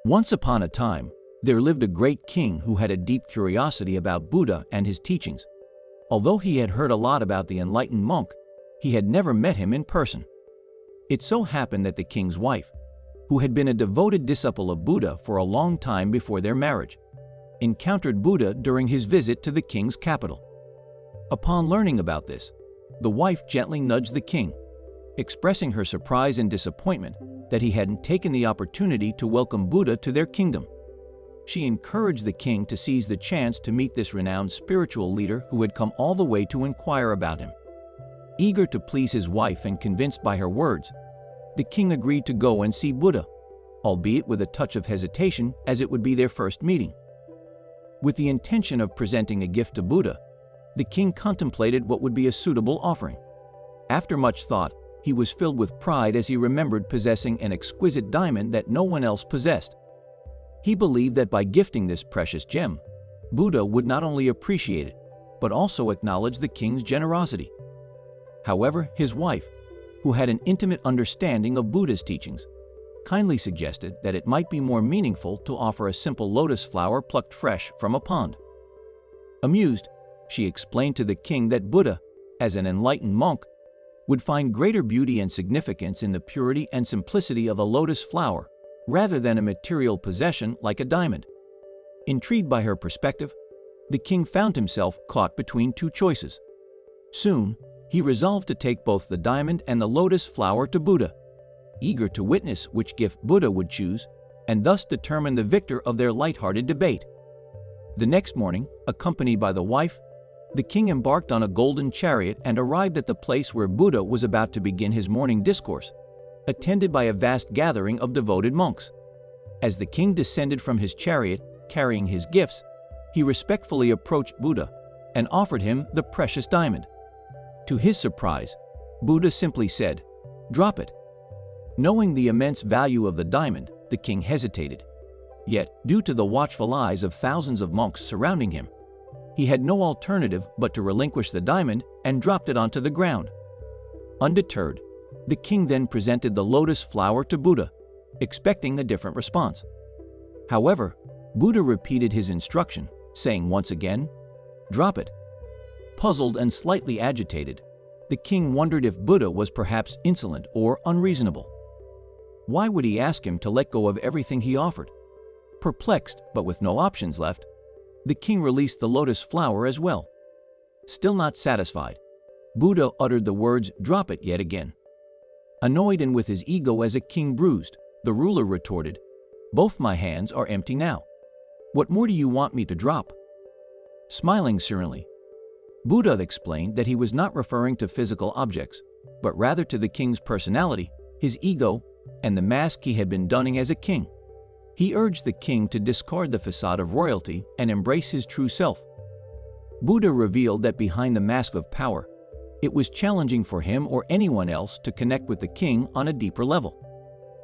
Once upon a time, there lived a great king who had a deep curiosity about Buddha and his teachings. Although he had heard a lot about the enlightened monk, he had never met him in person. It so happened that the king's wife, who had been a devoted disciple of Buddha for a long time before their marriage, encountered Buddha during his visit to the king's capital. Upon learning about this, the wife gently nudged the king, expressing her surprise and disappointment that he hadn't taken the opportunity to welcome Buddha to their kingdom. She encouraged the king to seize the chance to meet this renowned spiritual leader who had come all the way to inquire about him. Eager to please his wife and convinced by her words, the king agreed to go and see Buddha, albeit with a touch of hesitation as it would be their first meeting. With the intention of presenting a gift to Buddha, the king contemplated what would be a suitable offering. After much thought, he was filled with pride as he remembered possessing an exquisite diamond that no one else possessed. He believed that by gifting this precious gem, Buddha would not only appreciate it, but also acknowledge the king's generosity. However, his wife, who had an intimate understanding of Buddha's teachings, kindly suggested that it might be more meaningful to offer a simple lotus flower plucked fresh from a pond. Amused, she explained to the king that Buddha, as an enlightened monk, would find greater beauty and significance in the purity and simplicity of a lotus flower rather than a material possession like a diamond. Intrigued by her perspective, the king found himself caught between two choices. Soon, he resolved to take both the diamond and the lotus flower to Buddha, eager to witness which gift Buddha would choose and thus determine the victor of their light-hearted debate. The next morning, accompanied by the wife, the king embarked on a golden chariot and arrived at the place where Buddha was about to begin his morning discourse, attended by a vast gathering of devoted monks. As the king descended from his chariot, carrying his gifts, he respectfully approached Buddha and offered him the precious diamond. To his surprise, Buddha simply said, "Drop it." Knowing the immense value of the diamond, the king hesitated. Yet, due to the watchful eyes of thousands of monks surrounding him, he had no alternative but to relinquish the diamond and dropped it onto the ground. Undeterred, the king then presented the lotus flower to Buddha, expecting a different response. However, Buddha repeated his instruction, saying once again, "Drop it." Puzzled and slightly agitated, the king wondered if Buddha was perhaps insolent or unreasonable. Why would he ask him to let go of everything he offered? Perplexed, but with no options left, the king released the lotus flower as well. Still not satisfied, Buddha uttered the words, "Drop it," yet again. Annoyed and with his ego as a king bruised, the ruler retorted, "Both my hands are empty now. What more do you want me to drop?" Smiling serenely, Buddha explained that he was not referring to physical objects, but rather to the king's personality, his ego, and the mask he had been donning as a king. He urged the king to discard the facade of royalty and embrace his true self. Buddha revealed that behind the mask of power, it was challenging for him or anyone else to connect with the king on a deeper level.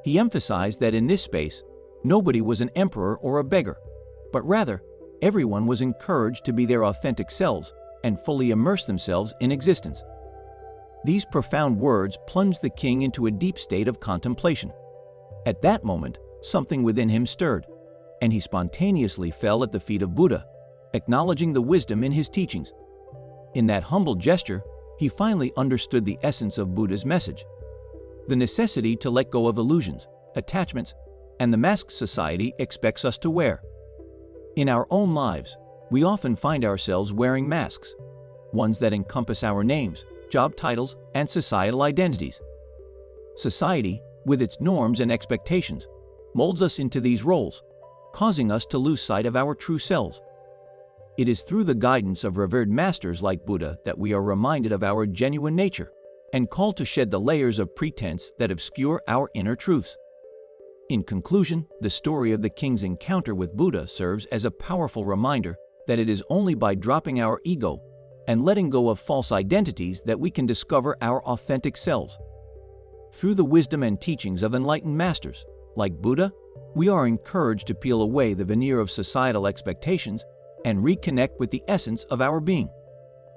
He emphasized that in this space, nobody was an emperor or a beggar, but rather, everyone was encouraged to be their authentic selves and fully immerse themselves in existence. These profound words plunged the king into a deep state of contemplation. At that moment, something within him stirred, and he spontaneously fell at the feet of Buddha, acknowledging the wisdom in his teachings. In that humble gesture, he finally understood the essence of Buddha's message: the necessity to let go of illusions, attachments, and the masks society expects us to wear. In our own lives, we often find ourselves wearing masks, ones that encompass our names, job titles, and societal identities. Society, with its norms and expectations, molds us into these roles, causing us to lose sight of our true selves. It is through the guidance of revered masters like Buddha that we are reminded of our genuine nature and called to shed the layers of pretense that obscure our inner truths. In conclusion, the story of the king's encounter with Buddha serves as a powerful reminder that it is only by dropping our ego and letting go of false identities that we can discover our authentic selves. Through the wisdom and teachings of enlightened masters, like Buddha, we are encouraged to peel away the veneer of societal expectations and reconnect with the essence of our being.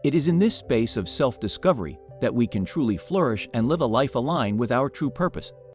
It is in this space of self-discovery that we can truly flourish and live a life aligned with our true purpose.